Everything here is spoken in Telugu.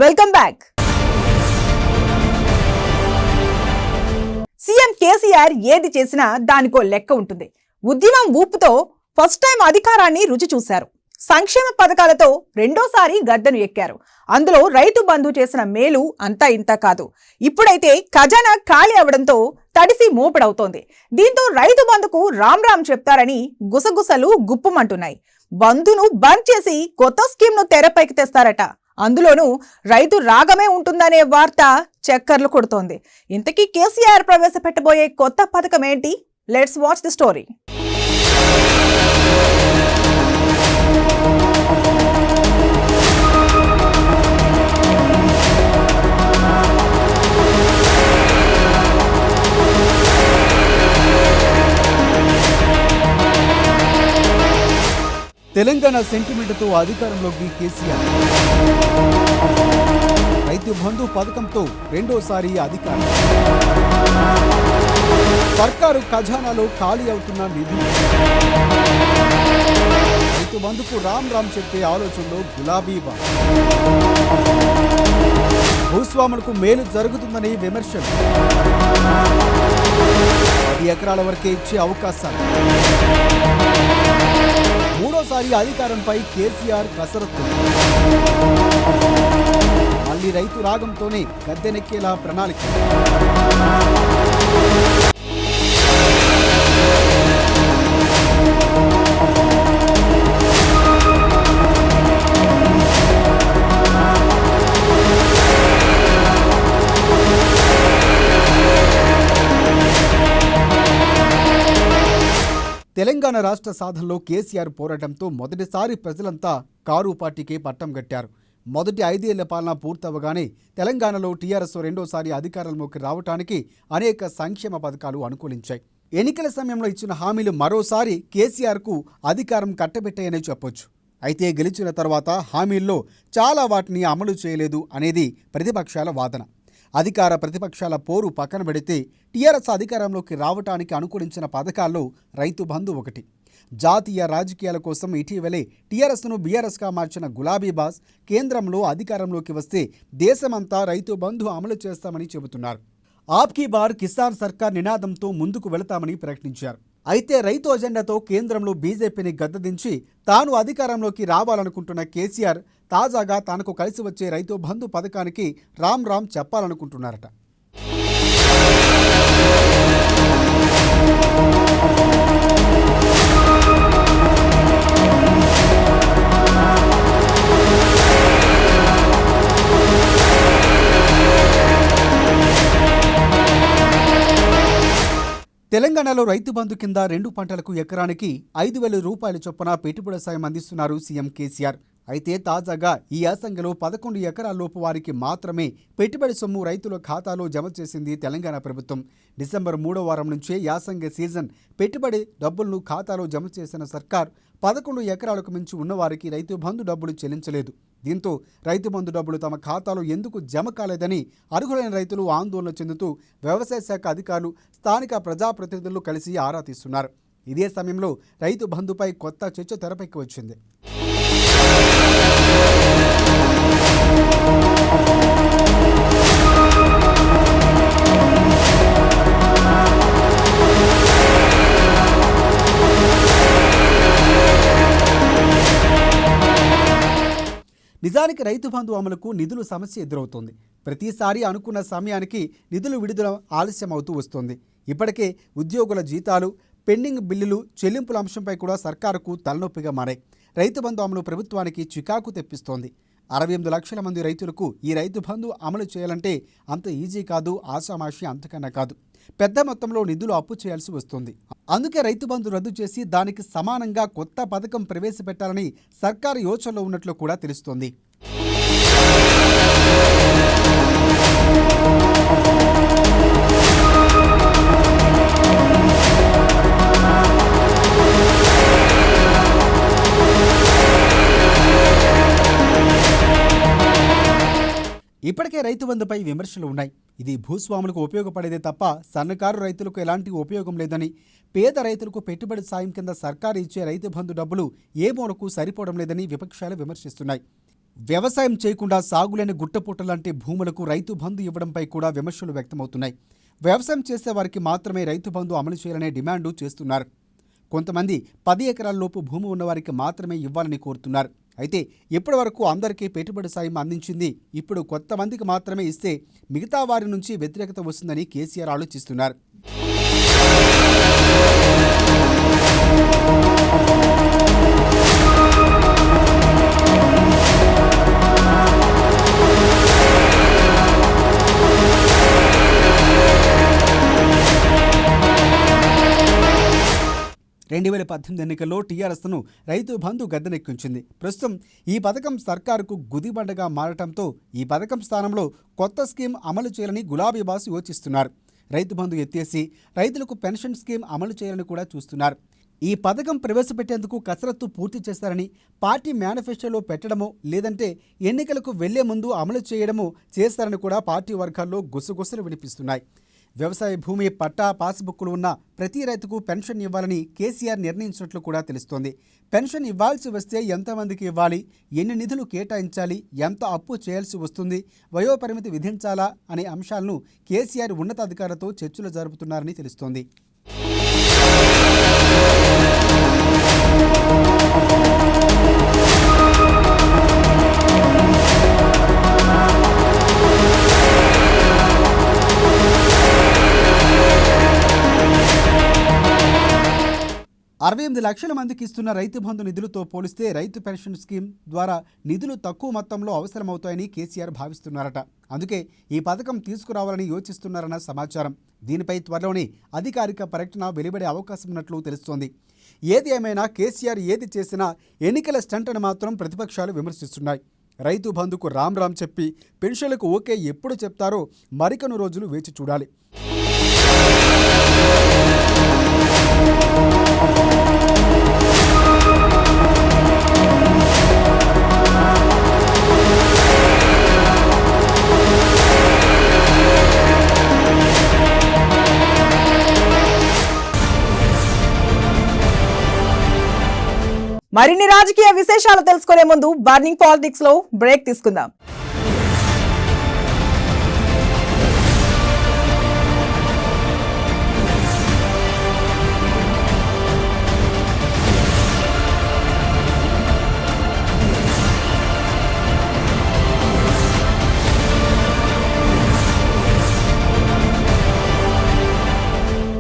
Welcome back. సీఎం కేసీఆర్ ఏది చేసినా దానికో లెక్క ఉంటుంది. ఉద్యమం ఊపుతో ఫస్ట్ టైం అధికారాన్ని రుచి చూశారు. సంక్షేమ పథకాలతో రెండోసారి గద్దెను ఎక్కారు. అందులో రైతు బంధు చేసిన మేలు అంతా ఇంత కాదు. ఇప్పుడైతే ఖజానా ఖాళీ అవడంతో తడిసి మోపెడవుతోంది. దీంతో రైతు బంధుకు రామ్ రామ్ చెప్తారని గుసగుసలు గుప్పుమంటున్నాయి. బంధును బంద్ చేసి కొత్త స్కీమ్ ను తెరపైకి తెస్తారట. అందులోనూ రైతు రాగమే ఉంటుందనే వార్త చక్కర్లు కొడుతోంది. ఇంతకీ కేసీఆర్ ప్రవేశపెట్టబోయే కొత్త పథకం ఏంటి? Let's watch the story. Telangana సెంటిమెంట్తో అధికారంలోకి కేసీఆర్. రైతు బంధు పథకంతో రెండోసారి అధికారం. సర్కారు ఖజానాలో ఖాళీ అవుతున్న నిధులు. రైతు బంధుకు రామ్ రామ్ చెప్పే ఆలోచనలో గులాబీ బాబు. భూస్వాములకు మేలు జరుగుతుందని విమర్శలు. 10 ఎకరాల వరకే ఇచ్చే అవకాశాలు. మూడోసారి అధికారంపై కేసీఆర్ కసరత్తు. మళ్లీ రైతు రాగంతోనే గద్దెనెక్కేలా ప్రణాళిక. తెలంగాణ రాష్ట్ర సాధనలో కేసీఆర్ పోరాటంతో మొదటిసారి ప్రజలంతా కారు పార్టీకే పట్టం కట్టారు. మొదటి 5 ఏళ్ల పాలన పూర్తవగానే తెలంగాణలో టీఆర్ఎస్ రెండోసారి అధికారంలోకి రావడానికి అనేక సంక్షేమ పథకాలు అనుకూలించాయి. ఎన్నికల సమయంలో ఇచ్చిన హామీలు మరోసారి కేసీఆర్కు అధికారం కట్టబెట్టాయనే చెప్పొచ్చు. అయితే గెలిచిన తర్వాత హామీల్లో చాలా వాటిని అమలు చేయలేదు అనేది ప్రతిపక్షాల వాదన. అధికార ప్రతిపక్షాల పోరు పక్కన పెడితే టీఆర్ఎస్ అధికారంలోకి రావటానికి అనుకూలించిన పథకాల్లో రైతు బంధు ఒకటి. జాతీయ రాజకీయాల కోసం ఇటీవలే టీఆర్ఎస్ను బీఆర్ఎస్గా మార్చిన గులాబీ బాస్ కేంద్రంలో అధికారంలోకి వస్తే దేశమంతా రైతు బంధు అమలు చేస్తామని చెబుతున్నారు. ఆప్కీ బార్ కిసాన్ సర్కార్ నినాదంతో ముందుకు వెళతామని ప్రకటించారు. అయితే రైతు అజెండాతో కేంద్రంలో బీజేపీని గద్దెదించి తాను అధికారంలోకి రావాలనుకుంటున్న కేసీఆర్ తాజాగా తనకు కలిసి వచ్చే రైతు బంధు పథకానికి రామ్ రామ్ చెప్పాలనుకుంటున్నారట. తెలంగాణలో రైతు బంధు కింద 2 పంటలకు ఎకరానికి 5,000 రూపాయల చొప్పున పెట్టుబడి సాయం అందిస్తున్నారు సీఎం కేసీఆర్. అయితే తాజాగా ఈ యాసంగిలో 11 ఎకరాల్లోపు వారికి మాత్రమే పెట్టుబడి సొమ్ము రైతుల ఖాతాలో జమ చేసింది తెలంగాణ ప్రభుత్వం. డిసెంబర్ 3వ వారం నుంచే యాసంగి సీజన్ పెట్టుబడి డబ్బులను ఖాతాలో జమ చేసిన సర్కార్ 11 ఎకరాలకు మించి ఉన్నవారికి రైతు బంధు డబ్బులు చెల్లించలేదు. దీంతో రైతు బంధు డబ్బులు తమ ఖాతాలో ఎందుకు జమ కాలేదని అర్హులైన రైతులు ఆందోళన చెందుతూ వ్యవసాయ శాఖ అధికారులు, స్థానిక ప్రజాప్రతినిధులు కలిసి ఆరా తీస్తున్నారు. ఇదే సమయంలో రైతు బంధుపై కొత్త చర్చ తెరపైకి వచ్చింది. నిజానికి రైతు బంధు అమలుకు నిధుల సమస్య ఎదురవుతోంది. ప్రతిసారి అనుకున్న సమయానికి నిధులు విడుదల ఆలస్యం అవుతూ వస్తోంది. ఇప్పటికే ఉద్యోగుల జీతాలు, పెండింగ్ బిల్లులు చెల్లింపుల అంశంపై కూడా సర్కారుకు తలనొప్పిగా మారాయి. రైతు బంధు అమలు ప్రభుత్వానికి చికాకు తెప్పిస్తోంది. 68 లక్షల మంది రైతులకు ఈ రైతు బంధు అమలు చేయాలంటే అంత ఈజీ కాదు, ఆషామాషి అంతకన్నా కాదు. పెద్ద మొత్తంలో నిధులు అప్పు చేయాల్సి వస్తుంది. అందుకే రైతు బంధు రద్దు చేసి దానికి సమానంగా కొత్త పథకం ప్రవేశపెట్టాలని సర్కారు యోచనలో ఉన్నట్లు కూడా తెలుస్తోంది. ఇప్పటికే రైతు బంధుపై విమర్శలు ఉన్నాయి. ఇది భూస్వాములకు ఉపయోగపడేదే తప్ప సన్నకారు రైతులకు ఎలాంటి ఉపయోగం లేదని, పేద రైతులకు పెట్టుబడి సాయం కింద సర్కారు ఇచ్చే రైతు బంధు డబ్బులు ఏ మూలకు సరిపోవడం లేదని విపక్షాలు విమర్శిస్తున్నాయి. వ్యవసాయం చేయకుండా సాగులేని గుట్టపుట్ట లాంటి భూములకు రైతు బంధు ఇవ్వడంపై కూడా విమర్శలు వ్యక్తమవుతున్నాయి. వ్యవసాయం చేసే వారికి మాత్రమే రైతు బంధు అమలు చేయాలనే డిమాండు చేస్తున్నారు. కొంతమంది 10 ఎకరాల్లోపు భూమి ఉన్నవారికి మాత్రమే ఇవ్వాలని కోరుతున్నారు. అయితే ఇప్పటి వరకు అందరికీ పెట్టుబడి సాయం అందించింది. ఇప్పుడు కొంతమందికి మాత్రమే ఇస్తే మిగతా వారి నుంచి వ్యతిరేకత వస్తుందని కేసీఆర్ ఆలోచిస్తున్నారు. ఎన్నికల్లో టీఆర్ఎస్ను రైతు బంధు గద్దెనెక్కించింది. ప్రస్తుతం ఈ పథకం సర్కారుకు గుదిబండగా మారటంతో ఈ పథకం స్థానంలో కొత్త స్కీమ్ అమలు చేయాలని గులాబీ బాస్ యోచిస్తున్నారు. రైతు బంధు ఎత్తేసి రైతులకు పెన్షన్ స్కీమ్ అమలు చేయాలని కూడా చూస్తున్నారు. ఈ పథకం ప్రవేశపెట్టేందుకు కసరత్తు పూర్తి చేస్తారని, పార్టీ మేనిఫెస్టోలో పెట్టడమో లేదంటే ఎన్నికలకు వెళ్లే ముందు అమలు చేయడమో చేస్తారని కూడా పార్టీ వర్గాల్లో గుసగుసలు వినిపిస్తున్నాయి. వ్యవసాయ భూమి పట్టా పాస్బుక్లు ఉన్న ప్రతి రైతుకు పెన్షన్ ఇవ్వాలని కేసీఆర్ నిర్ణయించినట్లు కూడా తెలుస్తోంది. పెన్షన్ ఇవ్వాల్సి వస్తే ఎంతమందికి ఇవ్వాలి, ఎన్ని నిధులు కేటాయించాలి, ఎంత అప్పు చేయాల్సి వస్తుంది, వయోపరిమితి విధించాలా అనే అంశాలను కేసీఆర్ ఉన్నతాధికారులతో చర్చలు జరుపుతున్నారని తెలుస్తోంది. $68 లక్షల మందికి ఇస్తున్న రైతు బంధు నిధులతో పోలిస్తే రైతు పెన్షన్ స్కీమ్ ద్వారా నిధులు తక్కువ మొత్తంలో అవసరమవుతాయని కేసీఆర్ భావిస్తున్నారట. అందుకే ఈ పథకం తీసుకురావాలని యోచిస్తున్నారన్న సమాచారం. దీనిపై త్వరలోనే అధికారిక ప్రకటన వెలువడే అవకాశం ఉన్నట్లు తెలుస్తోంది. ఏది ఏమైనా కేసీఆర్ ఏది చేసినా ఎన్నికల స్టంట్ అని మాత్రం ప్రతిపక్షాలు విమర్శిస్తున్నాయి. రైతు బంధుకు రామ్ రామ్ చెప్పి పెన్షన్లకు ఓకే ఎప్పుడు చెప్తారో మరికొన్ని రోజులు వేచి చూడాలి. మరిన్ని రాజకీయ విశేషాలు తెలుసుకునే ముందు బర్నింగ్ పాలిటిక్స్ లో బ్రేక్ తీసుకుందాం.